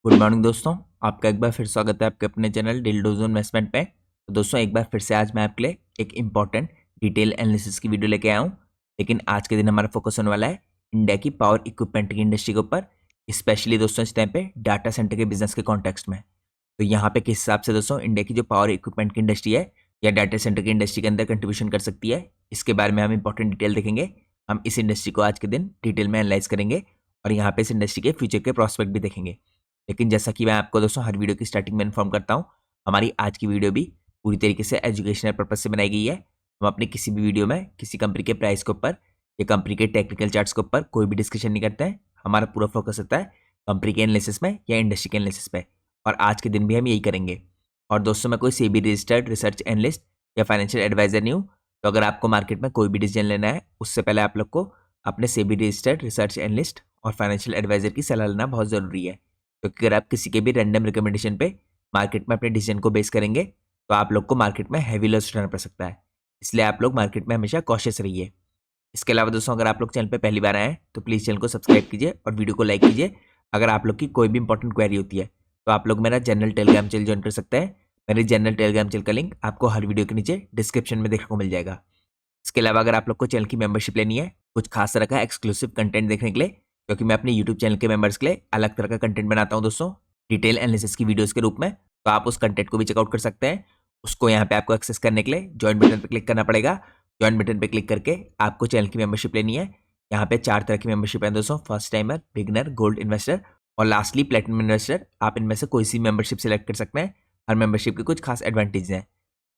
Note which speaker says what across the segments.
Speaker 1: Good morning दोस्तों, आपका एक बार फिर स्वागत है आपके अपने चैनल डिल्डोजो इन्वेस्टमेंट पे। तो दोस्तों एक बार फिर से आज मैं आपके लिए एक इंपॉर्टेंट डिटेल एनालिसिस की वीडियो लेके आया हूँ। लेकिन आज के दिन हमारा फोकस होने वाला है इंडिया की पावर इक्विपमेंट की इंडस्ट्री के ऊपर, स्पेशली दोस्तों इस टाइम पे डाटा सेंटर के बिजनेस के कॉन्टेक्स्ट में। तो यहाँ पे किस हिसाब से दोस्तों इंडिया की जो पावर इक्विपमेंट की इंडस्ट्री है या डाटा सेंटर की इंडस्ट्री के अंदर कंट्रीब्यूशन कर सकती है, इसके बारे में हम इंपॉर्टेंट डिटेल देखेंगे। हम इस इंडस्ट्री को आज के दिन डिटेल में एनालाइज करेंगे और यहाँ पे इस इंडस्ट्री के फ्यूचर के प्रोस्पेक्ट भी देखेंगे। लेकिन जैसा कि मैं आपको दोस्तों हर वीडियो की स्टार्टिंग में इन्फॉर्म करता हूँ, हमारी आज की वीडियो भी पूरी तरीके से एजुकेशनल पर्पज से बनाई गई है। हम अपने किसी भी वीडियो में किसी कंपनी के प्राइस के ऊपर या कंपनी के टेक्निकल चार्ट्स के ऊपर कोई भी डिस्कशन नहीं करते हैं। हमारा पूरा फोकस होता है कंपनी के एनालिसिस में या इंडस्ट्री के एनालिसिस पे, और आज के दिन भी हम यही करेंगे। और दोस्तों मैं कोई सेबी रजिस्टर्ड रिसर्च एनालिस्ट या फाइनेंशियल एडवाइजर नहीं हूँ, तो अगर आपको मार्केट में कोई भी डिसीजन लेना है उससे पहले आप लोग को अपने सेबी रजिस्टर्ड रिसर्च एनालिस्ट और फाइनेंशियल एडवाइजर की सलाह लेना बहुत ज़रूरी है। क्योंकि अगर आप किसी के भी रैंडम रिकमेंडेशन पे मार्केट में अपने डिसीजन को बेस करेंगे तो आप लोग को मार्केट में हैवी लॉस उठाना पड़ सकता है। इसलिए आप लोग मार्केट में हमेशा कॉशियस रहिए। इसके अलावा दोस्तों अगर आप लोग चैनल पे पहली बार आए हैं तो प्लीज़ चैनल को सब्सक्राइब कीजिए और वीडियो को लाइक कीजिए। अगर आप लोग की कोई भी इंपॉर्टेंट क्वेरी होती है तो आप लोग मेरा जनरल टेलीग्राम चैनल ज्वाइन कर सकते हैं। मेरे जनरल टेलीग्राम चैनल का लिंक आपको हर वीडियो के नीचे डिस्क्रिप्शन में देखने को मिल जाएगा। इसके अलावा अगर आप लोग को चैनल की मेंबरशिप लेनी है कुछ खास तरह का एक्सक्लूसिव कंटेंट देखने के लिए, क्योंकि मैं अपने यूट्यूब चैनल के मेंबर्स के लिए अलग तरह का कंटेंट बनाता हूं दोस्तों डिटेल एनालिसिस की वीडियोस के रूप में, तो आप उस कंटेंट को भी चेकआउट कर सकते हैं। उसको यहाँ पे आपको एक्सेस करने के लिए ज्वाइन बटन पर क्लिक करना पड़ेगा। ज्वाइन बटन पर क्लिक करके आपको चैनल की मेंबरशिप लेनी है। यहाँ पे 4 तरह की मेंबरशिप है दोस्तों, first timer, beginner, gold investor और लास्टली प्लेटिनम इन्वेस्टर। आप इनमें से कोई सी मेंबरशिप सेलेक्ट कर सकते हैं। हर मेंबरशिप के कुछ खास एडवांटेज हैं।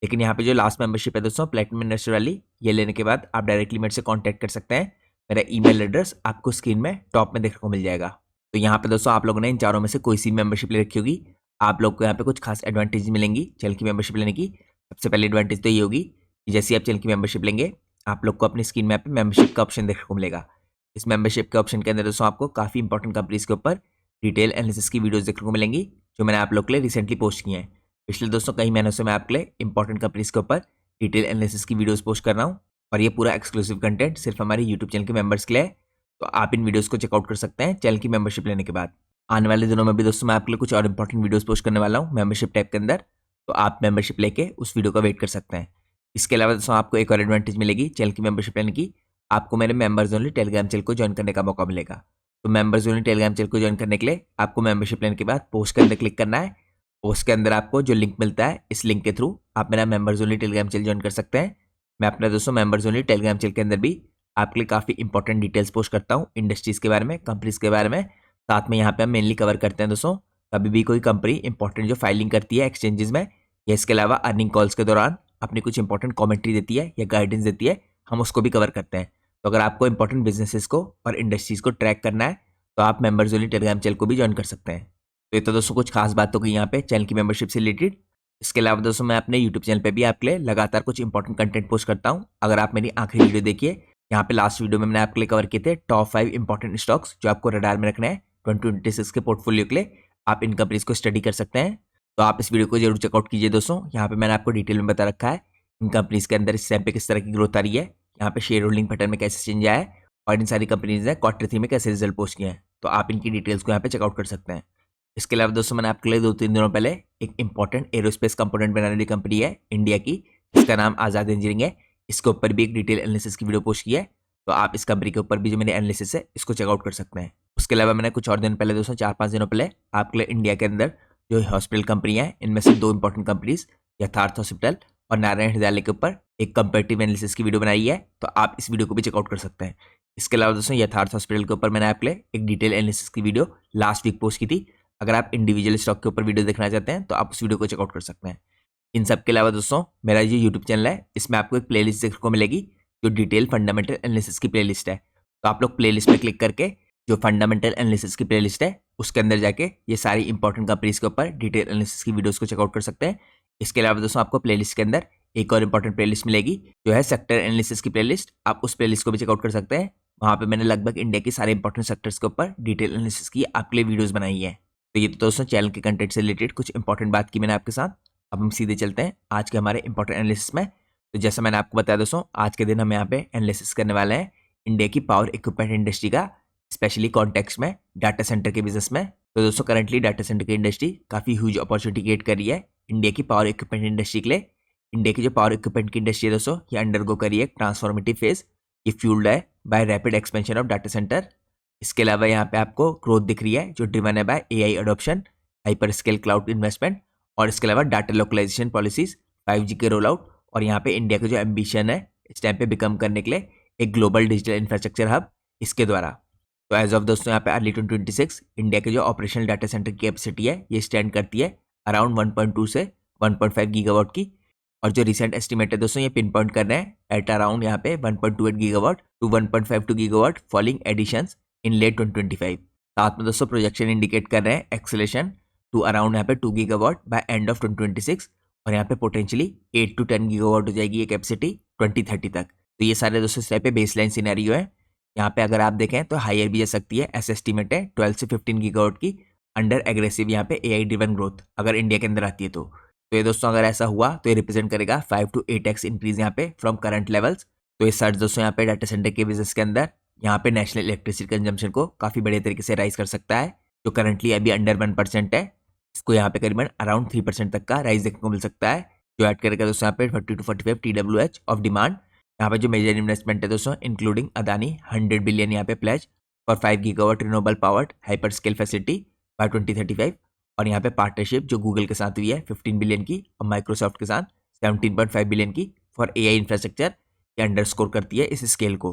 Speaker 1: लेकिन यहाँ पे जो लास्ट मेंबरशिप है दोस्तों प्लेटिनम इन्वेस्टर वाली, ये लेने के बाद आप डायरेक्टली मेरे से कांटेक्ट कर सकते हैं। मेरा ईमेल एड्रेस आपको स्क्रीन में टॉप में देखने को मिल जाएगा। तो यहाँ पे दोस्तों आप लोगों ने इन चारों में से कोई सी मेंबरशिप ले रखी होगी, आप लोग को यहाँ पे कुछ खास एडवांटेज मिलेंगी चैनल की मेंबरशिप लेने की। सबसे पहले एडवांटेज तो ये होगी कि जैसे आप चैनल की मेंबरशिप लेंगे आप लोग को अपनी स्क्रीन में पे मेंबरशिप का ऑप्शन देखने को मिलेगा। इस मेंबरशिप के ऑप्शन के अंदर दोस्तों आपको काफ़ी इंपॉर्टेंट कंपनीज के ऊपर डिटेल एनालिसिस की वीडियोस देखने को मिलेंगी, जो मैंने आप लोग के लिए रिसेंटली पोस्ट की हैं। पिछले दोस्तों कई महीनों से मैं आपके लिए इंपॉर्टेंट कंपनीज के ऊपर डिटेल एनालिसिस की वीडियोस पोस्ट कर रहा हूँ, और ये पूरा एक्सक्लूसिव कंटेंट सिर्फ हमारे यूट्यूब चैनल के मेंबर्स के लिए है। तो आप इन वीडियोस को चेकआउट कर सकते हैं चैनल की मेंबरशिप लेने के बाद। आने वाले दिनों में भी दोस्तों मैं आपके लिए कुछ और इंपॉर्टेंट वीडियोस पोस्ट करने वाला हूँ मेंबरशिप टैब के अंदर, तो आप मेंबरशिप लेके उस वीडियो का वेट कर सकते हैं। इसके अलावा दोस्तों आपको एक और एडवांटेज मिलेगी चैनल की मेंबरशिप लेने की, आपको मेरे मेंबर्स ओनली टेलीग्राम चैनल को ज्वाइन करने का मौका मिलेगा। तो मेंबर्स ओनली टेलीग्राम चैनल को ज्वाइन करने के लिए आपको मेंबरशिप लेने के बाद पोस्ट के अंदर क्लिक करना है। पोस्ट के अंदर आपको जो लिंक मिलता है इस लिंक के थ्रू आप मेरा members only Telegram channel join कर सकते हैं। मैं अपने दोस्तों मेंबर्स ओनली टेलीग्राम चैनल के अंदर भी आपके लिए काफ़ी इंपॉर्टेंट डिटेल्स पोस्ट करता हूँ इंडस्ट्रीज़ के बारे में, कंपनीज के बारे में। साथ में यहाँ पे हम मेनली कवर करते हैं दोस्तों कभी भी कोई कंपनी इंपॉर्टेंट जो फाइलिंग करती है एक्सचेंजेस में, या इसके अलावा अर्निंग कॉल्स के दौरान अपनी कुछ इंपॉर्टेंट कॉमेंट्री देती है या गाइडेंस देती है, हम उसको भी कवर करते हैं। तो अगर आपको इंपॉर्टेंट बिजनेसेस को और इंडस्ट्रीज़ को ट्रैक करना है तो आप मेंबर्स ओनली टेलीग्राम चैनल को भी ज्वाइन कर सकते हैं। तो ये तो दोस्तों कुछ खास बात होगी यहाँ पे चैनल की मेंबरशिप से रिलेटेड। इसके अलावा दोस्तों मैं अपने यूट्यूब चैनल पे भी आपके लिए लगातार कुछ इंपॉर्टेंट कंटेंट पोस्ट करता हूँ। अगर आप मेरी आखिरी वीडियो देखिए, यहाँ पे लास्ट वीडियो में मैंने आपके लिए कवर किए थे टॉप 5 इंपॉर्टेंट स्टॉक्स जो आपको रडार में रखना है 2026 के पोर्टफोलियो के लिए। आप इन कंपनीज को स्टडी कर सकते हैं, तो आप इस वीडियो को जरूर चेकआउट कीजिए दोस्तों। यहाँ पे मैंने आपको डिटेल में बता रखा है इन कंपनीज के अंदर इस टाइम पे किस तरह की ग्रोथ आ रही है, यहाँ पे शेयर होल्डिंग पैटर्न में कैसे चेंज आया है, और इन सारी कंपनीज ने Q3 में कैसे रिजल्ट पोस्ट किए हैं। तो आप इनकी डिटेल्स को यहाँ पे चेकआउट कर सकते हैं। इसके अलावा दोस्तों मैंने आपके लिए 2-3 दिनों पहले एक इंपॉर्टेंट एरोस्पेस कंपोनेंट बनाने वाली कंपनी है इंडिया की, जिसका नाम आज़ाद इंजीनियरिंग है। इसके ऊपर भी एक डिटेल एनालिसिस की वीडियो पोस्ट की है, तो आप इस कंपनी के ऊपर भी जो मेरी एनालिसिस है इसको चेकआउट कर सकते हैं। उसके अलावा मैंने कुछ और दिन पहले दोस्तों 4-5 दिनों पहले आपके लिए इंडिया के अंदर जो हॉस्पिटल कंपनी है इनमें से 2 इंपॉर्टेंट कंपनीज यथार्थ हॉस्पिटल और नारायण हृदयालय के ऊपर एक कंपेरेटिव एनालिसिस की वीडियो बनाई है, तो आप इस वीडियो को भी चेकआउट कर सकते हैं। इसके अलावा दोस्तों यथार्थ हॉस्पिटल के ऊपर मैंने आपके लिए एक डिटेल एनालिसिस की वीडियो लास्ट वीक पोस्ट की थी। अगर आप इंडिविजुअल स्टॉक के ऊपर वीडियो देखना चाहते हैं तो आप उस वीडियो को चेकआउट कर सकते हैं। इन सब के अलावा दोस्तों मेरा जो यूट्यूब चैनल है इसमें आपको एक प्लेलिस्ट देखने को मिलेगी जो डिटेल फंडामेंटल एनालिसिस की प्लेलिस्ट है। तो आप लोग प्लेलिस्ट में क्लिक करके जो फंडामेंटल एनालिसिस की प्लेलिस्ट है उसके अंदर जाके ये सारी इंपॉर्टेंट कंपनीज के ऊपर डिटेल एनालिसिस की वीडियोस को चेकआउट कर सकते हैं। इसके अलावा दोस्तों आपको प्लेलिस्ट के अंदर एक और इंपॉर्टेंट प्लेलिस्ट मिलेगी जो है सेक्टर एनालिसिस की प्लेलिस्ट। आप उस प्लेलिस्ट को भी चेकआउट कर सकते हैं। वहाँ पे मैंने लगभग इंडिया की सारे इंपॉर्टेंट सेक्टर्स के ऊपर डिटेल एनालिसिस की आपके लिए वीडियोस बनाई है। तो ये तो दोस्तों चैनल के कंटेंट से रिलेटेड कुछ इंपॉर्टेंट बात की मैंने आपके साथ। अब हम सीधे चलते हैं आज के हमारे इंपॉर्टेंट एनालिसिस में। तो जैसा मैंने आपको बताया दोस्तों आज के दिन हम यहाँ पे एनालिसिस करने वाले हैं इंडिया की पावर इक्विपमेंट इंडस्ट्री का, स्पेशली कॉन्टेक्स्ट में डाटा सेंटर के बिजनेस में। तो दोस्तों करंटली डाटा सेंटर की इंडस्ट्री काफ़ी ह्यूज अपॉर्चुनिटी क्रिएट कर रही है इंडिया की पावर इक्विपमेंट इंडस्ट्री के लिए। इंडिया की जो पावर इक्विपमेंट की इंडस्ट्री है दोस्तों, ये अंडरगो करी है ट्रांसफॉर्मेटिव फेज। ये फ्यूल्ड है by rapid expansion of data centre. इसके अलावा यहाँ पे आपको ग्रोथ दिख रही है जो ड्रिवन है bye AI adoption, hyper scale cloud investment, और इसके अलावा डाटा लोकलाइजेशन पॉलिसीज, 5G के रोल आउट, और यहाँ पे इंडिया का जो एम्बिशन है इस टाइम पे बिकम करने के लिए एक ग्लोबल डिजिटल इंफ्रास्ट्रक्चर हब इसके द्वारा। तो एज ऑफ दोस्तों यहाँ पे अर्ली 2026 इंडिया के जो ऑपरेशनल डाटा सेंटर की कैपेसिटी है ये स्टैंड करती है अराउंड 1.2 से 1.5 गीगावाट की। और जो रिसेंट एस्टिमेट है दोस्तों ये पिन पॉइंट कर रहे हैं एट अराउंड यहाँ पे 1.28 gigawatt to 1.52 gigawatt falling additions in late 2025। साथ में दोस्तों प्रोजेक्शन इंडिकेट कर रहे हैं एक्सेलेरेशन टू अराउंड यहाँ पे 2 गीगावाट बाय एंड ऑफ 2026, और यहाँ पे पोटेंशियली 8 to 10 गीगावाट हो जाएगी ये कैपेसिटी 2030 तक। तो ये सारे दोस्तों इस टाइप पे बेसलाइन सिनेरियो है। यहाँ पे अगर आप देखें तो हायर भी जा सकती है, ऐसा एस्टिमेट है 12 से 15 गीगावाट की अंडर एग्रेसिव यहाँ पे एआई ड्रिवन ग्रोथ अगर इंडिया के अंदर आती है तो ये दोस्तों अगर ऐसा हुआ तो ये रिप्रेजेंट करेगा 5 to 8x इंक्रीज यहाँ पे फ्रॉम करंट लेवल्स। तो ये सर्च दोस्तों यहाँ पे डाटा सेंटर के बिजनेस के अंदर यहाँ पे नेशनल इलेक्ट्रिसिटी कंजम्पशन को काफी बड़े तरीके से राइज कर सकता है, जो करंटली अभी अंडर 1% है। इसको यहाँ पे करीबन अराउंड 3% तक का राइज देखने को मिल सकता है, जो ऐड करेगा दोस्तों यहाँ पे 40 to 45 TWH ऑफ डिमांड। यहाँ पे जो मेजर इन्वेस्टमेंट है दोस्तों इंक्लूडिंग अदानी 100 बिलियन यहाँ पे pledge for 5 gigawatt renewable powered hyper scale facility by 2035, और यहाँ पे पार्टनरशिप जो गूगल के साथ हुई है 15 बिलियन की और माइक्रोसॉफ्ट के साथ 17.5 बिलियन की फॉर एआई इंफ्रास्ट्रक्चर, ये अंडरस्कोर करती है इस स्केल को।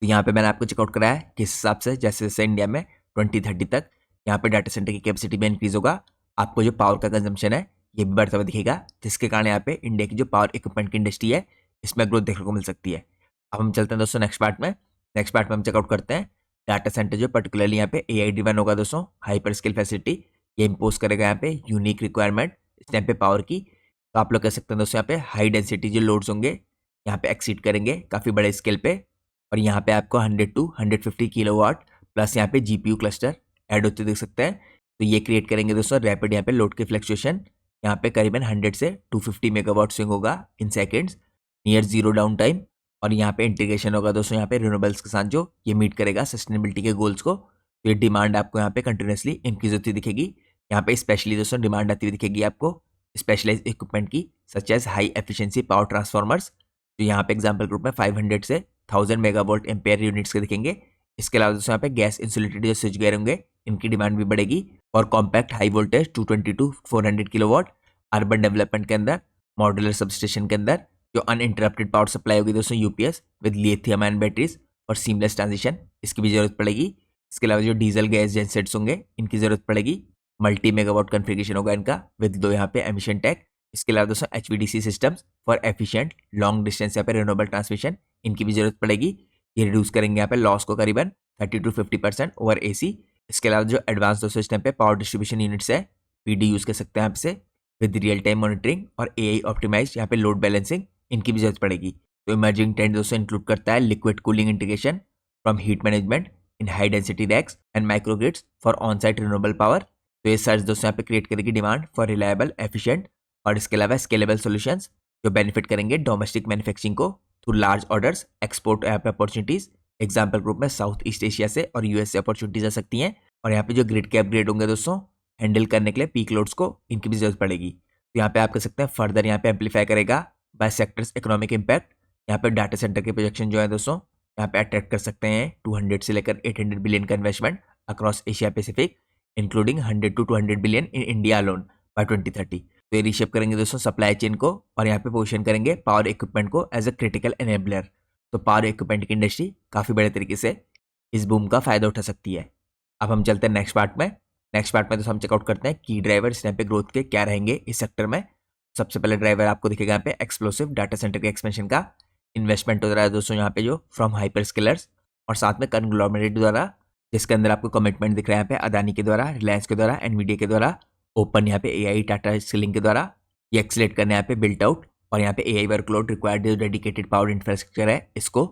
Speaker 1: तो यहाँ पे मैंने आपको चेकआउट कराया है किस हिसाब से जैसे जैसे इंडिया में 2030 तक यहाँ पे डाटा सेंटर की कैपेसिटी में इंक्रीज होगा, आपको जो पावर का कंजम्पशन है ये भी बढ़ता हुआ दिखेगा, जिसके कारण यहाँ पे इंडिया की जो पावर इक्विपमेंट की इंडस्ट्री है इसमें ग्रोथ देखने को मिल सकती है। अब हम चलते हैं दोस्तों नेक्स्ट पार्ट में। नेक्स्ट पार्ट में हम चेकआउट करते हैं डाटा सेंटर जो पर्टिकुलरली यहाँ पे एआई ड्रिवन होगा दोस्तों, हाइपर स्केल फैसिलिटी ये इम्पोज करेगा यहाँ पे यूनिक रिक्वायरमेंट इस टाइम पे पावर की। तो आप लोग कह सकते हैं दोस्तों यहाँ पे हाई डेंसिटी जो लोड्स होंगे यहाँ पे एक्सीड करेंगे काफ़ी बड़े स्केल पे, और यहाँ पे आपको 100 to 150 किलोवाट प्लस यहाँ पे जीपीयू क्लस्टर ऐड होते देख सकते हैं। तो ये क्रिएट करेंगे दोस्तों रैपिड यहाँ पे लोड की फ्लक्चुएशन, यहाँ पे करीबन 100 से 250 मेगावाट स्विंग होगा in seconds, near zero down time. और यहाँ पे इंटीग्रेशन होगा दोस्तों यहाँ पे रिन्यूएबल्स के साथ जो ये मीट करेगा सस्टेनेबिलिटी के गोल्स को। तो ये डिमांड आपको यहाँ पे कंटिन्यूसली इंक्रीज होती दिखेगी। यहाँ पे स्पेशली दोस्तों डिमांड आती हुई दिखेगी आपको स्पेशलाइज इक्विपमेंट की such as high efficiency power transformers, जो यहाँ पे एग्जाम्पल ग्रुप में 500 से 1000 मेगावोल्ट एम्पेयर यूनिट्स के दिखेंगे। इसके अलावा दोस्तों यहाँ पे गैस इंसुलेटेड जो स्विच गियर होंगे इनकी डिमांड भी बढ़ेगी, और compact high voltage 220 to 400 kilowatt urban development के अंदर मॉड्यूलर सबस्टेशन के अंदर जो अनइंटरप्टेड पावर सप्लाई होगी दोस्तों UPS with lithium ion batteries और सीमलेस ट्रांजिशन, इसकी भी जरूरत पड़ेगी। इसके अलावा जो डीजल गैस जेनसेट्स होंगे इनकी जरूरत पड़ेगी, मल्टी मेगावाट कॉन्फ़िगरेशन होगा इनका विद दो यहाँ पे एमिशन टैग। इसके अलावा दोस्तों HVDC systems for efficient long distance यहाँ पे रिन्यूएबल ट्रांसमिशन इनकी भी जरूरत पड़ेगी। ये रिड्यूस करेंगे यहाँ पे लॉस को करीबन 30 to 50% ओवर AC। इसके अलावा जो एडवांस दोस्तों इस टाइम पे पावर डिस्ट्रीब्यूशन यूनिट्स है PD यूज़ कर सकते हैं आपसे विद रियल टाइम मॉनिटरिंग और AI ऑप्टिमाइज यहाँ पे लोड बैलेंसिंग इनकी भी जरूरत पड़ेगी। तो इमर्जिंग ट्रेंड दोस्तों इंक्लूड करता है liquid cooling integration from heat management in high density racks and microgrids for on site renewable power. तो ये सर्च दोस्तों यहाँ पे क्रिएट करेगी डिमांड फॉर रिलायबल एफिशिएंट और इसके अलावा स्केलेबल सॉल्यूशंस जो बेनिफिट करेंगे डोमेस्टिक मैन्युफैक्चरिंग को थ्रू लार्ज ऑर्डर्स एक्सपोर्ट यहाँ पे अपॉर्चुनिटीज एग्जाम्पल ग्रुप में साउथ ईस्ट एशिया से और यूएस से अपॉर्चुनिटीज आ सकती हैं। और यहाँ पे जो ग्रिड के अपग्रेड होंगे दोस्तों हैंडल करने के लिए पीक लोड्स को इनकी भी जरूरत पड़ेगी। तो यहाँ पे आप कह सकते हैं फर्दर यहाँ पे एम्पलीफाई करेगा बाय सेक्टर्स इकोनॉमिक इम्पैक्ट। यहाँ पे डाटा सेंटर के प्रोजेक्शन जो है दोस्तों यहाँ पे अट्रैक्ट कर सकते हैं 200 से लेकर 800 बिलियन का investment across Asia Pacific including 100 to 200 billion in India alone by 2030। तो ये रीशेप करेंगे दोस्तों सप्लाई चेन को और यहाँ पे पोजीशन करेंगे पावर इक्विपमेंट को एज अ क्रिटिकल एनेबलर। तो पावर इक्विपमेंट की इंडस्ट्री काफ़ी बड़े तरीके से इस बूम का फायदा उठा सकती है। अब हम चलते हैं नेक्स्ट पार्ट में। नेक्स्ट पार्ट में तो हम चेकआउट करते हैं की ड्राइवर इस टाइम पे ग्रोथ के क्या रहेंगे इस सेक्टर में। सबसे पहले ड्राइवर आपको दिखेगा यहाँ पे एक्सप्लोसिव डाटा सेंटर के एक्सपेंशन का इन्वेस्टमेंट हो रहा है दोस्तों यहाँ पे जो फ्रॉम हाइपर स्केलर्स और साथ में कंग्लोमरेट द्वारा, जिसके अंदर आपको कमिटमेंट दिख रहा है यहाँ पे अदानी के द्वारा, रिलायंस के द्वारा, एनवीडिया के द्वारा, ओपन यहाँ पे एआई टाटा स्किलिंग के द्वारा ये एक्सलेट करने यहाँ पे बिल्ट आउट और यहाँ पे एआई वर्कलोड रिक्वायर्ड जो डेडिकेटेड पावर इंफ्रास्ट्रक्चर है इसको।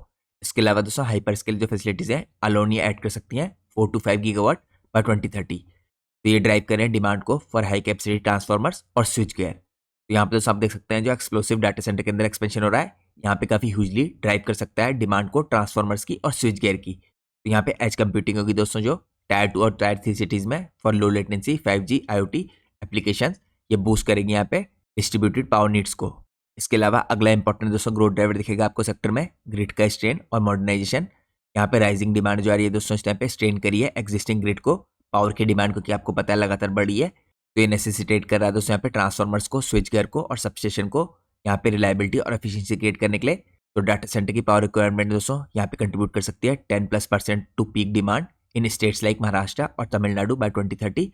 Speaker 1: इसके अलावा दोस्तों हाइपर स्केल जो फैसिलिटीज है अलोन ये ऐड कर सकती हैं 4 to 5 गीगावाट बाय 2030। तो ये ड्राइव करें डिमांड को फॉर हाई कैपेसिटी ट्रांसफॉर्मर्स और स्विच गियर। तो यहाँ पे तो आप देख सकते हैं जो एक्सप्लोसिव डाटा सेंटर के अंदर एक्सपेंशन हो रहा है यहाँ पे काफ़ी ह्यूजली ड्राइव कर सकता है डिमांड को ट्रांसफॉर्मर्स की और स्विच गियर की। तो यहाँ पे एज कंप्यूटिंग होगी दोस्तों जो टायर 2 और टायर 3 सिटीज़ में for low latency 5G IoT applications. ये बूस्ट करेंगे यहाँ पे डिस्ट्रीब्यूटेड पावर नीड्स को। इसके अलावा अगला इंपॉर्टेंट दोस्तों ग्रोथ ड्राइवर दिखेगा आपको सेक्टर में ग्रिड का स्ट्रेन और मॉडर्नाइजेशन। यहाँ पे राइजिंग डिमांड जो आ रही है दोस्तों इस टाइम पे स्ट्रेन करी है एग्जिस्टिंग ग्रिड को, पावर की डिमांड क्योंकि आपको पता है लगातार बढ़ी है, तो ये नेसेसिटेट कर रहा है दोस्तों यहाँ पे ट्रांसफॉर्मर्स को, स्विच गियर को और सबस्टेशन को यहाँ पे रिलायबिलिटी और एफिशिएंसी क्रिएट करने के लिए। तो डाटा सेंटर की पावर रिक्वायरमेंट दोस्तों यहाँ पे कंट्रीब्यूट कर सकती है 10+% to peak demand in states like Maharashtra और तमिलनाडु बाय 2030।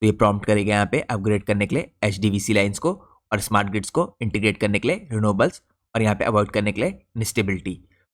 Speaker 1: तो ये प्रॉम्प्ट करेगा यहाँ पे अपग्रेड करने के लिए HDVC लाइन्स को और स्मार्ट ग्रिड्स को इंटीग्रेट करने के लिए रिन्यूएबल्स और यहाँ पे अवॉइड करने के लिए इंस्टेबिलिटी।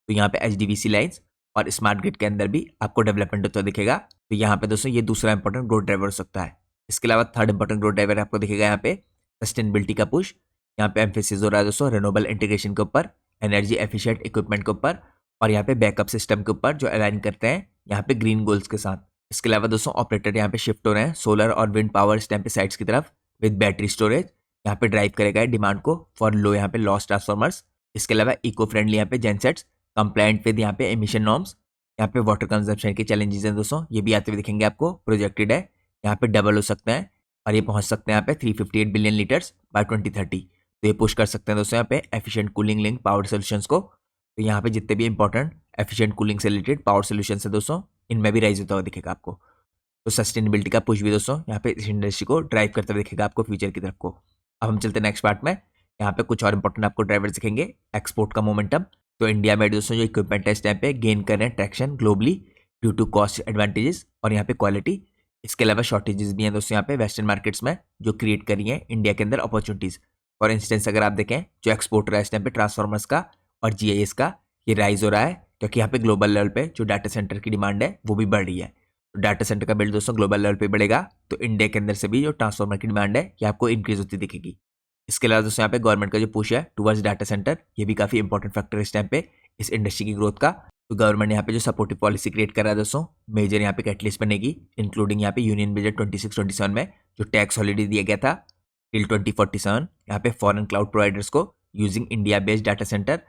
Speaker 1: तो यहाँ पे HDVC लाइन्स और स्मार्ट ग्रिड के अंदर भी आपको डेवलपमेंट होता दिखेगा। तो यहाँ पे दोस्तों ये दूसरा इंपॉर्टेंट ग्रोथ ड्राइवर हो सकता है। इसके अलावा थर्ड इंपॉर्टेंट ग्रोथ ड्राइवर आपको दिखेगा यहाँ पे सस्टेनेबिलिटी का पुश। यहाँ पे एम्फेसिस हो रहा है दोस्तों रिन्यूएबल इंटीग्रेशन के ऊपर, एनर्जी एफिशिएंट इक्विपमेंट के ऊपर और यहाँ पे बैकअप सिस्टम के ऊपर जो अलाइन करते हैं यहाँ पे ग्रीन गोल्स के साथ। इसके अलावा दोस्तों ऑपरेटर यहाँ पे शिफ्ट हो रहे हैं सोलर और विंड पावर स्टैम्प साइट्स की तरफ विद बैटरी स्टोरेज। यहाँ पे ड्राइव करेगा डिमांड को फॉर लो यहाँ पे लॉस ट्रांसफॉर्मर्स। इसके अलावा इको फ्रेंडली यहाँ पे जेनसेट्स कंप्लायंट विद यहाँ पे एमिशन नॉर्म्स। यहाँ पे वाटर कंजम्पशन के चैलेंजेस हैं दोस्तों, ये भी आते हुए दिखेंगे आपको, प्रोजेक्टेड है यहाँ पे डबल हो सकते हैं और ये पहुंच सकते हैं यहाँ पे 358 बिलियन लीटर्स बाय 2030। तो ये पुश कर सकते हैं दोस्तों यहाँ पे efficient cooling link power solutions को। तो यहाँ पे जितने भी इंपॉर्टेंट एफिशिएंट कूलिंग से रिलेटेड पावर सोल्यूशंस है दोस्तों इनमें भी राइज होता हुआ दिखेगा आपको। तो सस्टेनेबिलिटी का पुश भी दोस्तों यहाँ पे इस इंडस्ट्री को ड्राइव करते हुए दिखेगा आपको फ्यूचर की तरफ को। अब हम चलते हैं नेक्स्ट पार्ट में। यहाँ पे कुछ और इंपॉर्टेंट आपको ड्राइवर्स दिखेंगे। एक्सपोर्ट का मोमेंटम, तो इंडिया में दोस्तों जो इक्विपमेंट है इस टाइम पे गेन कर रहे हैं traction globally due to cost advantages और यहाँ पे क्वालिटी। इसके अलावा शॉर्टेजेस भी हैं दोस्तों यहाँ पे वेस्टर्न मार्केट्स में जो क्रिएट करी है इंडिया के अंदर अपॉर्चुनिटीज। फॉर इंस्टेंस अगर आप देखें जो एक्सपोर्ट हो रहा है इस टाइम पे ट्रांसफॉर्मर्स का और GIS का, ये राइज हो रहा है क्योंकि यहाँ पे ग्लोबल लेवल पे जो डाटा सेंटर की डिमांड है वो भी बढ़ रही है। तो डाटा सेंटर का बिल्ड दोस्तों ग्लोबल लेवल पे बढ़ेगा तो इंडिया के अंदर से भी जो ट्रांसफॉर्मर की डिमांड है ये आपको इंक्रीज होती दिखेगी। इसके अलावा दोस्तों यहाँ पे गवर्नमेंट का जो पुश है टुवर्ड्स डाटा सेंटर, ये भी काफी इंपॉर्टेंट फैक्टर है इस टाइम पे इस इंडस्ट्री की ग्रोथ का। तो गवर्नमेंट यहाँ पे जो सपोर्टिव पॉलिसी क्रिएट कर रहा है दोस्तों, मेजर यहाँ पे कैटलिस्ट बनेगी इंक्लूडिंग यहाँ पे यूनियन बजट 26-27 में जो टैक्स हॉलिडे दिया गया था टिल 2047 यहाँ पे फॉरेन क्लाउड प्रोवाइडर्स को using India based data centre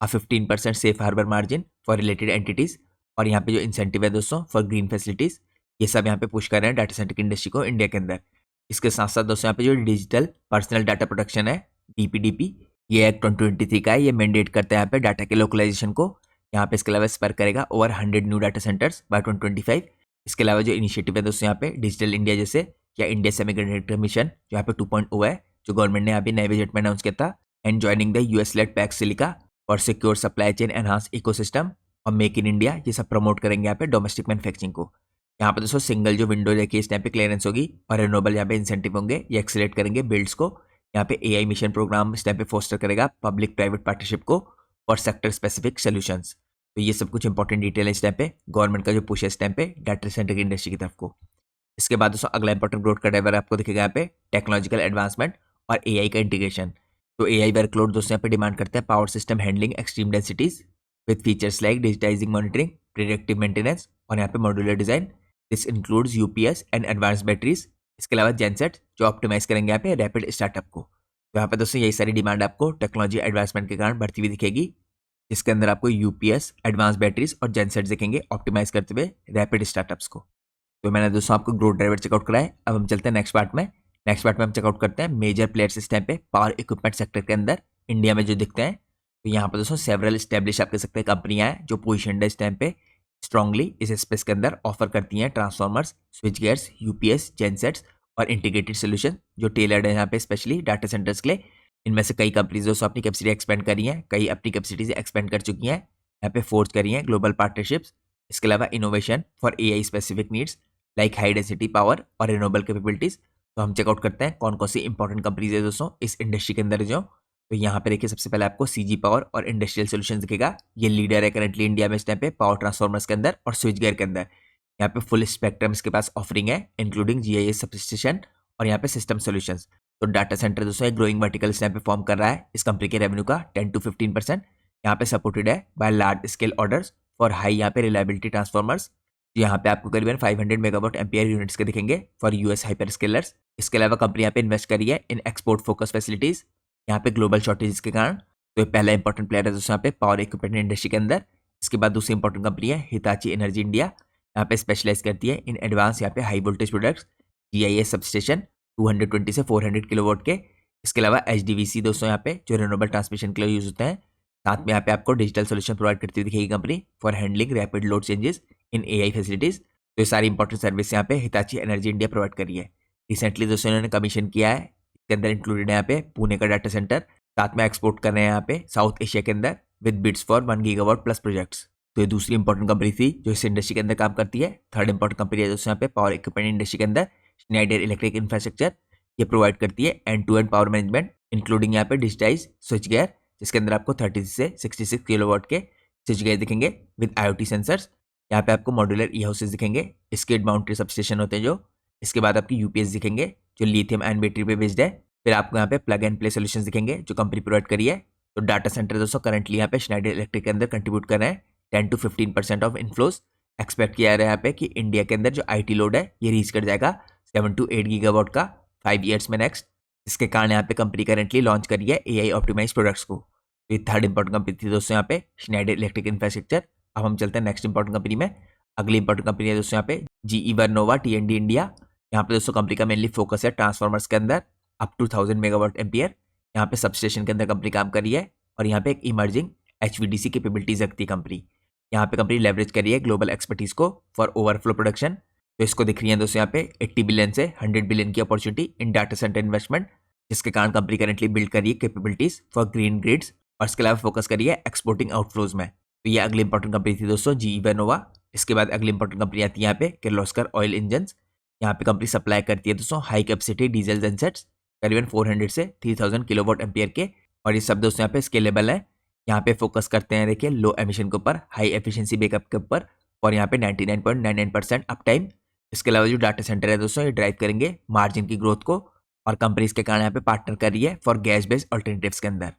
Speaker 1: 15% safe harbour margin for related entities और यहाँ पे जो इंसेंटिव है दोस्तों फॉर ग्रीन फैसिलिटीज, ये सब यहाँ पे पुश कर रहे हैं डाटा सेंटर की इंडस्ट्री को इंडिया के अंदर। इसके साथ साथ दोस्तों यहाँ पे जो डिजिटल पर्सनल डाटा प्रोटेक्शन है DPDP, ये एक्ट 2023 का है, ये मैंडेट करता है यहाँ पे डाटा के लोकलाइजेशन को। यहाँ पे इसके अलावा स्पर करेगा over 100 new data centres by 2025। इसके अलावा जो इनिशिएटिव है दोस्तों यहाँ पे डिजिटल इंडिया जैसे या इंडिया सेमीकंडक्टर मिशन जो यहाँ पे 2.0 है जो गवर्नमेंट ने यहाँ पे नए बजट में अनाउंस किया था, and joining the US led Pax Silica और secure supply chain enhance ecosystem और मेक इन इंडिया, ये सब प्रमोट करेंगे यहाँ पे डोमेस्टिक मैन्युफैक्चरिंग को। यहाँ पे दोस्तों सिंगल जो विंडो देखिए इस टाइम पे क्लियरेंस होगी और रिन्यूएबल यहाँ पे इंसेंटिव होंगे, ये एक्सेलरेट करेंगे बिल्ड्स को। यहाँ पे AI मिशन प्रोग्राम इस टाइम पे फोस्टर करेगा पब्लिक प्राइवेट पार्टनरशिप को और सेक्टर स्पेसिफिक सोल्यूशंस। तो ये सब कुछ इंपॉर्टेंट डिटेल है इस टाइम पे गवर्नमेंट का जो पुश है इस टाइम पे डाटा सेंटर की इंडस्ट्री की तरफ को। इसके बाद दोस्तों अगला इंपॉर्टेंट ग्रोथ का ड्राइवर आपको दिखेगा यहाँ पे टेक्नोलॉजिकल एडवांसमेंट और AI का इंटीग्रेशन। तो AI वर्कलोड दोस्तों यहाँ पे डिमांड करते हैं power system handling extreme densities with features like digitising monitoring, predictive maintenance और यहाँ पे modular design. This includes UPS and advance batteries. इसके अलावा जेनसेट जो ऑप्टिमाइज करेंगे यहाँ पे रैपिड स्टार्टअप को। तो यहाँ पे दोस्तों यही सारी डिमांड आपको टेक्नोलॉजी एडवांसमेंट के कारण बढ़ती हुई दिखेगी, जिसके अंदर आपको UPS, एडवांस बैटरीज और जेनसेट दिखेंगे ऑप्टिमाइज करते हुए रैपिड स्टार्टअप्स को। तो मैंने दोस्तों आपको ग्रोथ ड्राइवर चेकआउट कराए। अब हम चलते हैं नेक्स्ट पार्ट में। नेक्स्ट पार्ट में हम चेकआउट करते हैं मेजर प्लेयर्स इस टाइम पे पावर इक्विपमेंट सेक्टर के अंदर इंडिया में जो दिखते हैं। तो यहाँ पर दोस्तों सेवरल स्टैब्लिश आप कह सकते हैं कंपनियां हैं जो पोजिशन है इस टाइम पे स्ट्रांगली इस स्पेस के अंदर ऑफर करती हैं transformers, switch gears, UPS, gensets और इंटीग्रेटेड सोल्यूशन जो टेलर्ड है यहाँ पे स्पेशली डाटा सेंटर्स के लिए। इनमें से कई कंपनीज दोस्तों अपनी कैपेसिटी एक्सपेंड करी हैं, कई अपनी कैपेसिटीज एक्सपेंड कर चुकी हैं, यहाँ पे फोर्स करी हैं ग्लोबल पार्टनरशिप्स। इसके अलावा innovation for AI specific needs like high density power और रिन्यूएबल कैपेबिलिटीज। तो हम चेकआउट करते हैं कौन कौन सी इंपॉर्टेंट कंपनीज है दोस्तों इस इंडस्ट्री के अंदर जो। तो यहाँ पे देखिए सबसे पहले आपको CG पावर और इंडस्ट्रियल सॉल्यूशंस दिखेगा, ये लीडर है करंटली इंडिया में इस टाइम पे पावर ट्रांसफॉर्मर्स के अंदर और स्विच गियर के अंदर। यहाँ पे फुल स्पेक्ट्रम इसके पास ऑफरिंग है इंक्लूडिंग GIS सबस्टेशन और यहाँ पे सिस्टम सॉल्यूशंस। तो डाटा सेंटर दोस्तों एक ग्रोइंग वर्टिकल इस टाइम पे फॉर्म कर रहा है। इस कंपनी के रेवेन्यू का 10-15% यहाँ पे सपोर्टेड है by large scale orders for high यहाँ पे रिलायबिलिटी ट्रांसफॉर्मर्स। यहाँ पे आपको करीबन 500 मेगावाट एम्पियर यूनिट्स के दिखेंगे फॉर US हाइपरस्केलर्स। इसके अलावा कंपनी यहाँ पे इन्वेस्ट करी है इन एक्सपोर्ट फोकस फैसिलिटीज यहाँ पे ग्लोबल शॉर्टेजेस के कारण। तो ये पहला इंपॉर्टेंट प्लेयर है दोस्तों यहाँ पे पावर इक्विपमेंट इंडस्ट्री के अंदर। इसके बाद दूसरी इंपॉर्टेंट कंपनी है हिताची एनर्जी इंडिया। यहाँ पे स्पेशलाइज करती है इन एडवांस यहाँ पे high voltage products, GIS substation 220 से 400 किलोवाट के। इसके अलावा HDVC दोस्तों यहाँ पे जो रिन्यूएबल ट्रांसमिशन के लिए यूज होते हैं। साथ में यहाँ पे आपको डिजिटल सोल्यूशन प्रोवाइड करती हुई दिखेगी company for handling rapid load changes in AI facilities. तो ये सारी इंपॉर्टेंट सर्विस यहाँ पे हिताची एनर्जी इंडिया प्रोवाइड करी है। रिसेंटली दोस्तों इन्होंने कमीशन किया है, इसके अंदर इंक्लूडेड है यहाँ पे पुणे का डाटा सेंटर, साथ में एक्सपोर्ट कर रहे हैं यहाँ पे साउथ एशिया के अंदर with bids for 1 gigawatt plus projects. तो ये दूसरी इंपॉर्टेंट कंपनी थी जो इस इंडस्ट्री के अंदर काम करती है। थर्ड इंपॉर्टेंट कंपनी है दोस्तों यहाँ पे पावर इक्विपमेंट इंडस्ट्री के अंदर स्नाइडर इलेक्ट्रिक इंफ्रास्ट्रक्चर। ये प्रोवाइड करती है end to end power management including यहाँ पे डिजिटाइज स्विच गियर, जिसके अंदर आपको 36 से 66 किलोवाट के स्विच गियर दिखेंगे विद IoT सेंसर्स। यहाँ पे आपको मॉड्यूलर ई हाउसेज दिखेंगे, स्किड माउंटेड सबस्टेशन होते हैं जो। इसके बाद आपकी UPS दिखेंगे जो लिथियम आयन बैटरी पे बेस्ड है। फिर आपको यहाँ पे प्लग एंड प्ले सोल्यूशन दिखेंगे जो कंपनी प्रोवाइड करी है। तो डाटा सेंटर दोस्तों करंटली यहाँ पे स्नाइडर इलेक्ट्रिक के अंदर कंट्रीब्यूट कर रहे हैं 10 to 15% ऑफ इनफ्लोज। एक्सपेक्ट किया जा रहा है यहाँ पे कि इंडिया के अंदर जो IT लोड है ये रीच कर जाएगा 7 to 8 गीगावाट का 5 ईयर्स में नेक्स्ट। इसके कारण यहाँ पे कंपनी करेंटली लॉन्च करी है AI ऑप्टिमाइज प्रोडक्ट्स को। तो ये थर्ड इंपॉर्टेंट कंपनी थी दोस्तों यहाँ पे स्नाइडर इलेक्ट्रिक इंफ्रास्ट्रक्चर। अब हम चलते हैं नेक्स्ट इंपॉर्टेंट कंपनी में। अगली इंपॉर्टेंट कंपनी है दोस्तों यहाँ पे GE Vernova T&D इंडिया। यहाँ पे दोस्तों कंपनी का मेनली फोकस है ट्रांसफार्मर्स के अंदर अप टू 1000 मेगावाट एम्पियर। यहाँ पे सबस्टेशन के अंदर कंपनी काम कर रही है और यहाँ पे एक इमर्जिंग HVDC कैपेबिलिटीज रखती है कंपनी। यहाँ पे कंपनी लेवरेज करी है ग्लोबल एक्सपर्टीज को फॉर ओवरफ्लो प्रोडक्शन। तो इसको दिख रही है दोस्तों यहाँ पे 80 बिलियन से 100 बिलियन की opportunity in data centre investment, जिसके कारण कंपनी करेंटली बिल्ड करी है कैपेबिलिटीज फॉर ग्रीन ग्रिड्स और इसके अलावा फोकस करी है एक्सपोर्टिंग आउटफ्लोज में। तो ये अगली इंपॉर्टेंट कंपनी थी दोस्तों GE Vernova। इसके बाद अगली इंपॉर्टेंट कंपनी आती है यहाँ पे किर्लोस्कर ऑयल इंजन। यहाँ पे कंपनी सप्लाई करती है दोस्तों हाई कैपेसिटी डीजल जेनसेट्स करीबन 400 से 3000 किलोवाट एम्पियर के। और ये सब दोस्तों यहाँ पे स्केलेबल है। यहाँ पे फोकस करते हैं देखिए लो एमिशन के ऊपर, हाई एफिशिएंसी बैकअप के ऊपर और यहाँ पे 99.99% अप टाइम। इसके अलावा जो डाटा सेंटर है दोस्तों ये ड्राइव करेंगे मार्जिन की ग्रोथ को और कंपनी इसके कारण यहाँ पे पार्टनर कर रही है फॉर गैस बेस्ड अल्टरनेटिव्स के अंदर।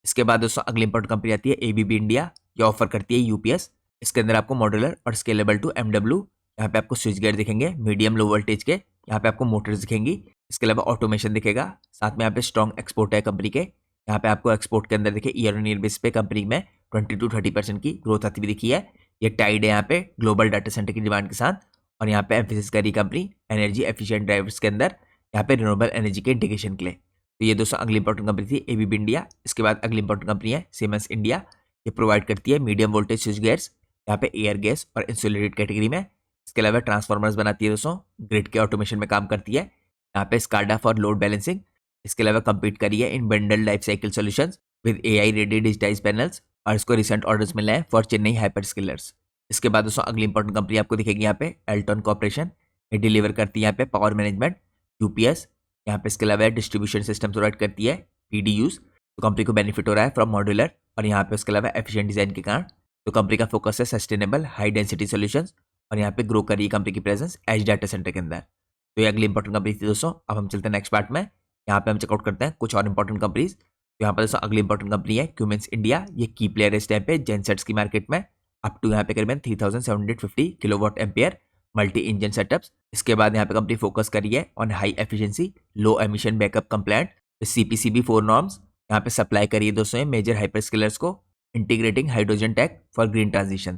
Speaker 1: इसके बाद दोस्तों अगली इंपॉर्टेंट कंपनी आती है ABB इंडिया। ये ऑफर करती है UPS। इसके अंदर आपको मॉड्यूलर और स्केलेबल टू MW, यहाँ पे आपको स्विच गियर दिखेंगे मीडियम लो वोल्टेज के, यहाँ पे आपको मोटर्स दिखेंगी। इसके अलावा ऑटोमेशन दिखेगा। साथ में यहाँ पे स्ट्रॉन्ग एक्सपोर्ट है कंपनी के। यहाँ पे आपको एक्सपोर्ट के अंदर देखिए ईयर ऑन ईयर बेस पे कंपनी में 20 to 30% की ग्रोथ आती हुई दिखी है। ये टाइड है यहाँ पे ग्लोबल डाटा सेंटर की डिमांड के साथ और यहाँ पे एम्फेसिस करी कंपनी एनर्जी एफिशिएंट ड्राइवर्स के अंदर यहाँ पे रिन्यूएबल एनर्जी के इंटीग्रेशन के लिए। तो ये दोस्तों अगली इंपॉर्टेंट कंपनी थी ABB इंडिया। इसके बाद अगली इंपॉर्टेंट कंपनी है सीमेंस इंडिया। ये प्रोवाइड करती है मीडियम वोल्टेज स्विच गियर्स यहाँ पे एयर गैस और इंसुलेटेड कैटेगरी में। इसके अलावा ट्रांसफार्मर्स बनाती है दोस्तों, ग्रिड के ऑटोमेशन में काम करती है। यहाँ पे स्काडा फॉर लोड बैलेंसिंग। इसके अलावा कम्पीट करी है in bundle life cycle solutions with AI ready digitise panels और इसको रिसेंट ऑर्डर्स मिले हैं फॉर चेन्नई हाइपर स्किलर्स। इसके बाद दोस्तों अगली इंपॉर्टेंट कंपनी आपको दिखेगी यहाँ पे एल्टन कॉर्पोरेशन। ये डिलीवर करती है यहाँ पे पावर मैनेजमेंट UPS। यहाँ पे इसके अलावा डिस्ट्रीब्यूशन सिस्टम प्रोवाइड करती है PDUs। तो कंपनी को बेनिफिट हो रहा है फ्रॉम मॉड्यूलर और यहाँ पे उसके अलावा एफिशिएंट डिजाइन के कारण। तो कंपनी का फोकस है सस्टेनेबल हाई डेंसिटी सॉल्यूशंस और यहाँ पे ग्रो करी कंपनी की प्रेजेंस एज डाटा सेंटर के अंदर। तो ये अगली इंपॉर्टेंट कंपनी थी दोस्तों। अब हम चलते हैं नेक्स्ट पार्ट में। यहाँ पे हम चेकआउट करते हैं कुछ और इंपॉर्टेंट कंपनीज। तो यहाँ पर दोस्तों अगली इंपॉर्टेंट कंपनी है क्यूमेंस इंडिया। ये की प्लेयर है इस टाइम पे जेनसेट्स की मार्केट में अप टू यहाँ पे करीबन 3750 kilowatt ampere multi engine setups. इसके बाद यहाँ पे कंपनी फोकस करी है on high efficiency low emission backup compliant CPCB 4 norms. यहाँ पे सप्लाई करिए दोस्तों मेजर हाइपर स्किलर्स को integrating hydrogen tech for green transition.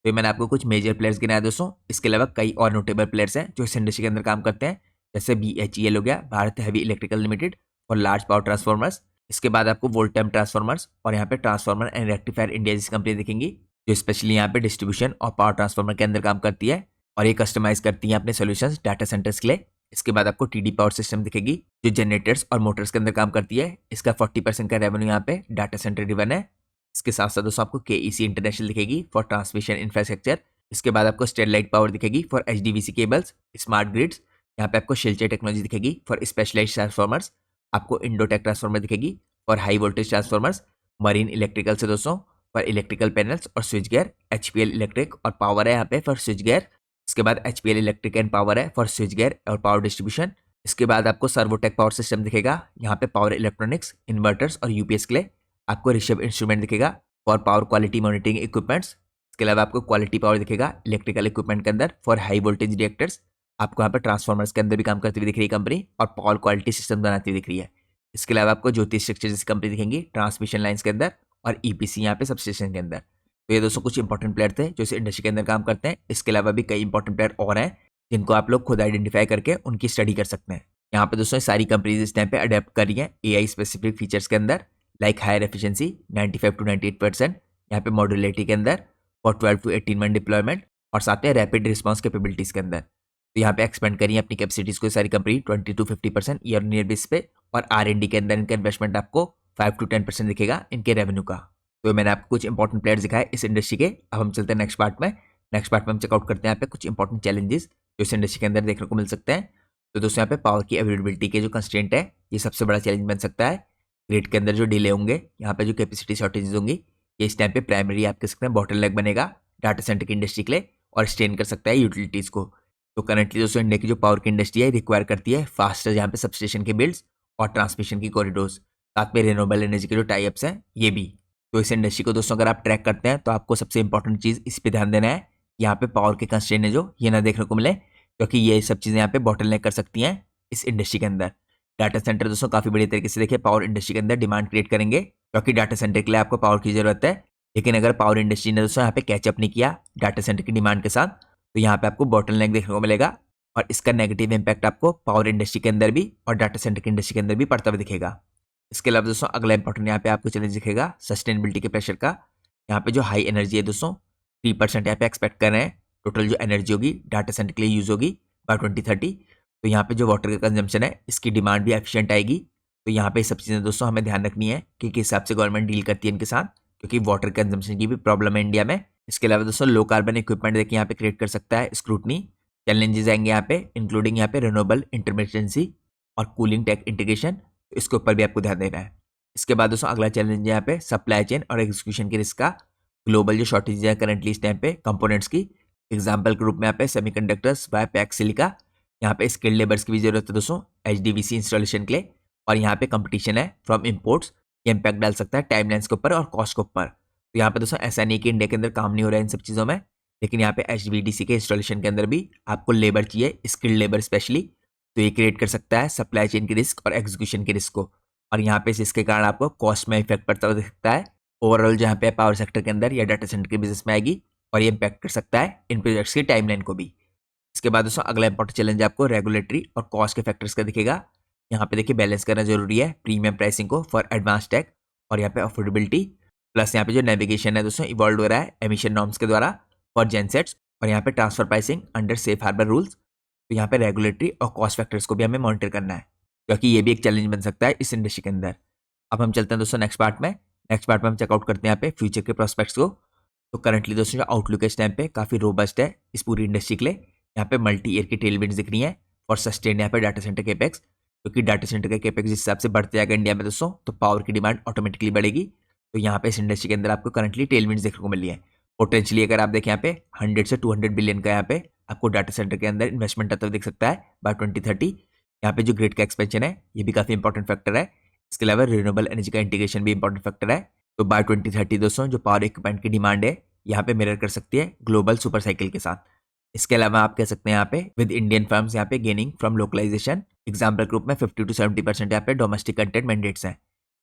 Speaker 1: तो मैंने आपको कुछ मेजर प्लेयर्स गिनाए दोस्तों। इसके अलावा कई और नोटेबल प्लेयर्स हैं जो इस इंडस्ट्री के अंदर काम करते हैं, जैसे BHEL हो गया Bharat heavy electrical limited for large power transformers. इसके बाद आपको वोल्टेम ट्रांसफॉर्मर्स और यहाँ पे ट्रांसफॉर्मर एंड रेक्टिफायर इंडिया जैसी कंपनी दिखेंगी जो स्पेशली यहाँ पे डिस्ट्रीब्यूशन और पावर ट्रांसफॉर्मर के अंदर काम करती है और ये कस्टमाइज करती है अपने सॉल्यूशंस डाटा सेंटर्स के लिए। इसके बाद आपको TD पावर सिस्टम दिखेगी जो जनरेटर्स और मोटर्स के अंदर काम करती है। इसका 40% का रेवेन्यू यहाँ पे डाटा सेंटर ड्रिवन है। इसके साथ साथ दोस्तों आपको KEC इंटरनेशनल दिखेगी फॉर ट्रांसमिशन इंफ्रास्ट्रक्चर। इसके बाद आपको स्टेरलाइट पावर दिखेगी for HDVC cables smart grids. यहाँ पे आपको शिल्चर टेक्नोलॉजी दिखेगी फॉर स्पेशलाइज्ड ट्रांसफॉर्मर्स। आपको इंडोटेक ट्रांसफॉर्मर दिखेगी for high voltage transformers. Marine electrical से दोस्तों फॉर इलेक्ट्रिकल पैनल्स और स्विच गियर। HPL इलेक्ट्रिक और पावर है यहाँ पे फॉर स्विच गियर। इसके बाद HPL इलेक्ट्रिक एंड पावर है फॉर स्विच गियर और पावर डिस्ट्रीब्यूशन। इसके बाद आपको सर्वोटेक पावर सिस्टम दिखेगा यहाँ पे पावर इलेक्ट्रॉनिक्स इन्वर्टर्स और UPS के लिए। आपको ऋषभ इंस्ट्रूमेंट दिखेगा for power quality monitoring equipments. इसके अलावा आपको क्वालिटी पावर दिखेगा इलेक्ट्रिकल इक्विपमेंट के अंदर फॉर हाई वोल्टेज रिएक्टर्स। आपको यहाँ पे ट्रांसफॉर्मर्स के अंदर भी काम करती हुई दिख रही है कंपनी और पावर क्वालिटी सिस्टम बनाती हुई दिख रही है। इसके अलावा आपको ज्योति स्ट्रक्चर जैसी कंपनी दिखेंगी ट्रांसमिशन लाइन्स के अंदर और EPC यहाँ पे सबस्टेशन के अंदर। तो ये दोस्तों कुछ इंपॉर्टेंट प्लेयर थे जो इस इंडस्ट्री के अंदर काम करते हैं। इसके अलावा भी कई इंपॉर्टेंट प्लेयर और हैं जिनको आप लोग खुद आइडेंटिफाई करके उनकी स्टडी कर सकते हैं। यहाँ पे दोस्तों सारी कंपनीज इस टाइम पे अडेप्ट कर रही हैं एआई स्पेसिफिक फीचर्स के अंदर, लाइक हायर एफिशिएंसी 95 to 98%, यहाँ पे मॉड्यूलरिटी के अंदर फॉर 12 to 18 मंथ डिप्लॉयमेंट, और साथ में रैपिड रिस्पॉन्स कैपेबिलिटीज के अंदर। तो यहाँ पे एक्सपेंड करिए अपनी कैपेसिटीज को सारी company 20 to 50% year on year base पे, और R&D के अंदर इनका इन्वेस्टमेंट आपको 5 to 10% दिखेगा इनके रेवेन्यू का। तो मैंने आपको कुछ इंपॉर्टेंट प्लेयर्स दिखाए इस इंडस्ट्री के। अब हम चलते हैं नेक्स्ट पार्ट में। नेक्स्ट पार्ट में हम चेकआउट करते हैं यहाँ पे कुछ इंपॉर्टेंट चैलेंजेस जो इस इंडस्ट्री के अंदर देखने को मिल सकते हैं। तो दोस्तों यहाँ पे पावर की अवेलेबिलिटी के जो कंस्ट्रेंट है ये सबसे बड़ा चैलेंज बन सकता है। ग्रिड के अंदर जो डिले होंगे, यहाँ पे जो कैपेसिटी शॉर्टेजेस होंगी, ये इस टाइम पे प्राइमरी आप कह सकते हैं बॉटलनेक बनेगा डाटा सेंटर की इंडस्ट्री के लिए, और स्ट्रेन कर सकता है यूटिलिटीज़ को। तो करंटली दोस्तों इंडिया की जो पावर की इंडस्ट्री है रिक्वायर करती है फास्टर यहाँ पे सबस्टेशन के बिल्ड्स और ट्रांसमिशन की कॉरिडोर्स, साथ में रिन्यूएबल एनर्जी के जो टाइप्स हैं ये भी। तो इस इंडस्ट्री को दोस्तों अगर आप ट्रैक करते हैं तो आपको सबसे इंपॉर्टेंट चीज़ इस पर ध्यान देना है, यहाँ पे पावर के कंस्ट्रेंट है जो ये ना देखने को मिले, क्योंकि ये सब चीज़ें यहाँ पे बॉटलनेक कर सकती हैं इस इंडस्ट्री के अंदर। डाटा सेंटर दोस्तों काफ़ी बड़ी तरीके से देखिए पावर इंडस्ट्री के अंदर डिमांड क्रिएट करेंगे, क्योंकि डाटा सेंटर के लिए आपको पावर की ज़रूरत है। लेकिन अगर पावर इंडस्ट्री ने दोस्तों यहाँ पे कैचअप नहीं किया डाटा सेंटर की डिमांड के साथ, तो यहाँ पे आपको बॉटलनेक देखने को मिलेगा, और इसका नेगेटिव इंपैक्ट आपको पावर इंडस्ट्री के अंदर भी और डाटा सेंटर की इंडस्ट्री के अंदर भी पड़ता हुआ दिखेगा। इसके अलावा दोस्तों अगला इंपॉर्टेंट यहाँ पे आपको चैलेंज दिखेगा सस्टेनेबिलिटी के प्रेशर का। यहाँ पे जो हाई एनर्जी है दोस्तों 3% यहाँ पे एक्सपेक्ट कर रहे हैं टोटल जो एनर्जी होगी डाटा सेंटर के लिए यूज होगी बाय 2030। तो यहाँ पे जो वाटर का कंजम्पशन है इसकी डिमांड भी एफिशिएंट आएगी। तो यहाँ पे सब चीज़ें दोस्तों हमें ध्यान रखनी है कि किस हिसाब से गवर्नमेंट डील करती है इनके साथ, क्योंकि वाटर कंजम्पशन की भी प्रॉब्लम है इंडिया में। इसके अलावा दोस्तों लो कार्बन इक्विपमेंट देखिए यहाँ पे क्रिएट कर सकता है स्क्रूटनी। चैलेंजेस आएंगे यहाँ पे इंक्लूडिंग यहाँ पे रिन्यूएबल इंटरमिटेंसी और कूलिंग टेक इंटीग्रेशन, इसके ऊपर भी आपको ध्यान देना है। इसके बाद दोस्तों अगला चैलेंज है यहाँ पे सप्लाई चेन और एग्जीक्यूशन के रिस्क का। ग्लोबल जो शॉर्टेज है करंटली इस टाइम पे कंपोनेंट्स की, एग्जाम्पल के रूप में यहाँ पे सेमीकंडक्टर्स वाई पैक सिलिका, यहाँ पे स्किल्ड लेबर्स की भी जरूरत है दोस्तों HDVC इंस्टॉलेशन के लिए, और यहाँ पे कंपटीशन है फ्रॉम इम्पोर्ट्स। ये इम्पैक्ट डाल सकता है टाइमलाइंस के ऊपर और कॉस्ट के ऊपर। तो यहाँ पे दोस्तों ऐसा नहीं कि इंडिया के अंदर काम नहीं हो रहा है इन सब चीज़ों में, लेकिन यहाँ पे HVDC के इंस्टॉलेशन के अंदर भी आपको लेबर चाहिए, स्किल्ड लेबर स्पेशली। तो ये क्रिएट कर सकता है सप्लाई चेन के रिस्क और एग्जीक्यूशन के रिस्क को, और यहाँ पे इसके कारण आपको कॉस्ट में इफेक्ट पड़ता हुआ दिख सकता है ओवरऑल जहाँ पे पावर सेक्टर के अंदर या डाटा सेंटर के बिजनेस में आएगी, और ये इम्पैक्ट कर सकता है इन प्रोजेक्ट्स की टाइमलाइन को भी। इसके बाद दोस्तों अगला इंपॉर्टेंट चैलेंज आपको रेगुलेटरी और कॉस्ट के फैक्टर्स का दिखेगा। यहाँ पे देखिए बैलेंस करना जरूरी है प्रीमियम प्राइसिंग को फॉर एडवांस टेक, और यहाँ पे अफोर्डेबिलिटी, प्लस यहाँ पे जो नेविगेशन है दोस्तों इवॉल्व हो रहा है एमिशन नॉर्म्स के द्वारा फॉर जेनसेट्स, और यहाँ पे transfer pricing under safe harbour rules. तो यहाँ पे रेगुलेटरी और कॉस्ट फैक्टर्स को भी हमें मॉनिटर करना है, क्योंकि ये भी एक चैलेंज बन सकता है इस इंडस्ट्री के अंदर। अब हम चलते हैं दोस्तों नेक्स्ट पार्ट में। नेक्स्ट पार्ट में हम चेकआउट करते हैं यहाँ पे फ्यूचर के प्रोस्पेक्ट्स को। तो करंटली दोस्तों जो आउटलुक है इस टाइम पे काफ़ी रोबस्ट है इस पूरी इंडस्ट्री के लिए। यहाँ पे मल्टी ईयर की टेलविंड्स दिख रही हैं और सस्टेन यहाँ पे डाटा सेंटर केपेक्स, क्योंकि डाटा सेंटर का केपेक्स जिस हिसाब से बढ़ते जाएगा इंडिया में दोस्तों, तो पावर की डिमांड ऑटोमेटिकली बढ़ेगी। तो यहाँ पे इस इंडस्ट्री के अंदर आपको करंटली टेलविंड्स देखने को मिल रही है। पोटेंशियली अगर आप देखें यहाँ पे 100 से 200 बिलियन का यहाँ पे आपको डाटा सेंटर के अंदर इन्वेस्टमेंट आता हुआ दिख सकता है बाय 2030। यहाँ पे जो ग्रिड का एक्सपेंशन है ये भी काफ़ी इंपॉर्टेंट फैक्टर है। इसके अलावा रिन्यूएबल एनर्जी का इंटीग्रेशन भी इंपॉर्टेंट फैक्टर है। तो बाय 2030 दोस्तों जो पावर इक्विपमेंट की डिमांड है यहाँ पे मिरर कर सकती है ग्लोबल सुपर साइकिल के साथ। इसके अलावा आप कह सकते हैं यहाँ पे विद इंडियन फर्म्स यहाँ पे gaining from localisation, example group में 50 to 70% यहाँ पे डोमेस्टिक कंटेंट मैंडेट्स हैं।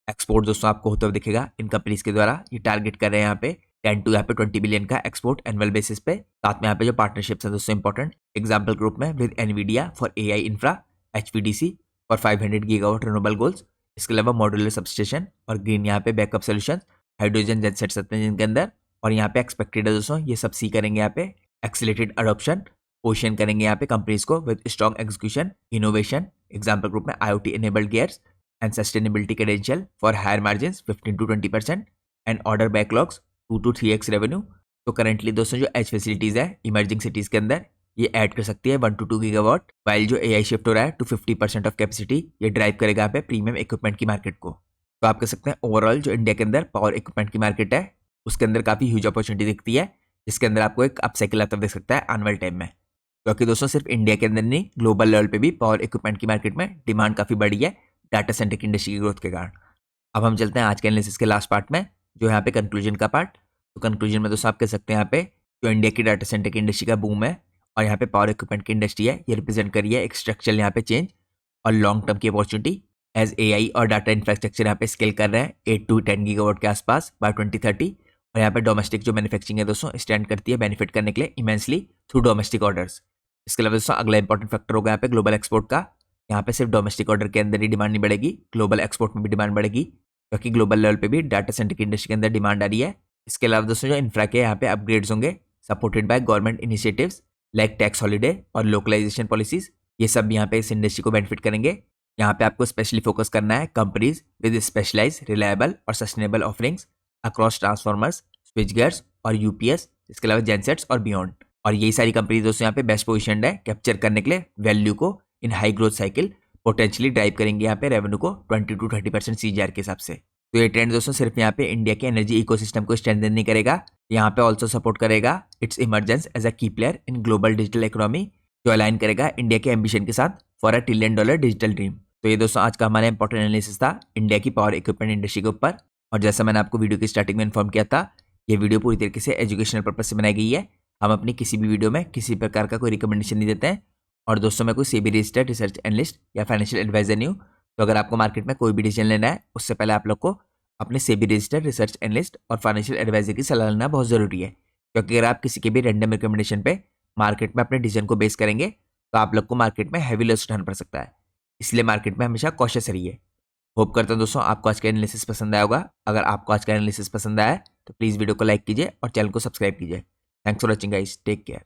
Speaker 1: एक्सपोर्ट दोस्तों आपको होता हुआ दिखेगा इन कंपनीज के द्वारा। ये टारगेट कर रहे हैं यहाँ पे 10 to यहाँ पे 20 बिलियन का एक्सपोर्ट एनुअल बेसिस पे। साथ में यहाँ पे जो पार्टनरशिप्स है दोस्तों इंपॉर्टेंट, एग्जाम्पल ग्रुप में with Nvidia for AI infra, HVDC for 500 gigawatt renewable goals. इसके अलावा मॉड्यूलर सबस्टेशन और ग्रीन यहाँ पे बैकअप सोल्यूशन, हाइड्रोजन जेनसेट्स सकते हैं जिनके अंदर। और यहाँ पे एक्सपेक्टेड है दोस्तों ये सब सी करेंगे यहाँ पे एक्सीलेटेड अडॉप्शन, पोजिशन करेंगे यहाँ पे कंपनीज को with strong execution innovation, example group में IoT enabled gears and sustainability credential for higher margins 15 to 20% and order backlogs 2 to 3x revenue। तो करंटली दोस्तों जो एज फैसिलिटीज है इमर्जिंग सिटीज के अंदर ये ऐड कर सकती है 1 to 2 गीगावाट, वाइल जो AI शिफ्ट हो रहा है टू 50% ऑफ कैपेसिटी ये ड्राइव करेगा यहाँ पे प्रीमियम इक्विपमेंट की मार्केट को। तो आप कह सकते हैं ओवरऑल जो इंडिया के अंदर पावर इक्विपमेंट की मार्केट है उसके अंदर काफ़ी ह्यूज अपॉर्चुनिटी दिखती है, जिसके अंदर आपको एक अपसाइकिल आता देख सकता है आने वाले टाइम में। क्योंकि दोस्तों सिर्फ इंडिया के अंदर नहीं ग्लोबल लेवल पे भी पावर इक्विपमेंट की मार्केट में डिमांड काफ़ी बढ़ी है डाटा सेंटर की इंडस्ट्री की ग्रोथ के कारण। अब हम चलते हैं आज के एनालिसिस के लास्ट पार्ट में, जो यहाँ पे कंक्लूजन का पार्ट। तो कंक्लूजन में दोस्तों आप कह सकते हैं यहाँ पे जो इंडिया की डाटा सेंटर की इंडस्ट्री का बूम है और यहाँ पे पावर इक्विपमेंट की इंडस्ट्री है ये रिप्रेजेंट करी है एक स्ट्रक्चरल यहाँ पे चेंज और लॉन्ग टर्म की अपॉर्चुनिटी एज AI और डाटा इंफ्रास्ट्रक्चर यहाँ पे स्केल कर रहे हैं 8 to 10 गीगावाट के आसपास बाय 2030। और यहाँ पे डोमेस्टिक जो मैन्युफैक्चरिंग है दोस्तों स्टैंड करती है बेनिफिट करने के लिए इमेंसली थ्रू डोमेस्टिक ऑर्डर्स। इसके अलावा दोस्तों अगला इंपॉर्टेंट फैक्टर होगा यहाँ पे ग्लोबल एक्सपोर्ट का। यहाँ पे सिर्फ डोमेस्टिक ऑर्डर के अंदर ही डिमांड नहीं बढ़ेगी, ग्लोबल एक्सपोर्ट में भी डिमांड बढ़ेगी, क्योंकि ग्लोबल लेवल पे भी डाटा सेंटर की इंडस्ट्री के अंदर डिमांड आ रही है। इसके अलावा दोस्तों जो इंफ्रा के यहाँ पे अपग्रेड्स होंगे supported by government initiatives like tax holiday और लोकलाइजेशन पॉलिसीज, ये सब यहाँ पे इस इंडस्ट्री को बेनिफिट करेंगे। यहाँ पे आपको स्पेशली फोकस करना है कंपनीज विद स्पेशलाइज रिलायबल और sustainable offerings across transformers, switch gears और यूपीएस, इसके अलावा जेनसेट्स और बियॉन्ड। और यही सारी कंपनी दोस्तों यहाँ पे बेस्ट पोजिशन है कैप्चर करने के लिए वैल्यू को इन high growth cycle, potentially drive करेंगे यहाँ पे रेवेन्यू को 20 to 30% CAGR के हिसाब से। तो ये ट्रेंड दोस्तों सिर्फ यहाँ पे इंडिया के एनर्जी इकोसिस्टम को स्ट्रेंथन नहीं करेगा, यहाँ पे ऑल्सो सपोर्ट करेगा इट्स इमरजेंस एज अ की player in global digital economy, जो अलाइन करेगा इंडिया के एम्बिशन के साथ फॉर $1 ट्रिलियन डिजिटल ड्रीम। तो ये दोस्तों आज का हमारा इंपॉर्टेंट एनालिसिस था इंडिया की पावर इक्विपमेंट इंडस्ट्री के ऊपर। और जैसा मैंने आपको वीडियो की स्टार्टिंग में इन्फॉर्म किया था, ये वीडियो पूरी तरीके से एजुकेशनल पर्पज से बनाई गई है। हम अपनी किसी भी वीडियो में किसी प्रकार का कोई रिकमेंडेशन नहीं देते हैं। और दोस्तों मैं कोई सेबी रजिस्टर्ड रिसर्च एनालिस्ट या फाइनेंशियल एडवाइजर नहीं हूँ। तो अगर आपको मार्केट में कोई भी डिसीजन लेना है उससे पहले आप लोग को अपने सेबी रजिस्टर्ड रिसर्च एनालिस्ट और फाइनेंशियल एडवाइजर की सलाह लेना बहुत ज़रूरी है, क्योंकि अगर आप किसी के भी रैंडम रिकमेंडेशन पे मार्केट में अपने डिसीजन को बेस करेंगे तो आप लोग को मार्केट में हैवी लॉस उठाना पड़ सकता है। इसलिए मार्केट में हमेशा कॉशियस रहिए। होप करता हूँ दोस्तों आपको आज का एनालिसिस पसंद आया होगा। अगर आपको आज का एनालिसिस पसंद आया तो प्लीज़ वीडियो को लाइक कीजिए और चैनल को सब्सक्राइब कीजिए। Thanks for watching guys, take care.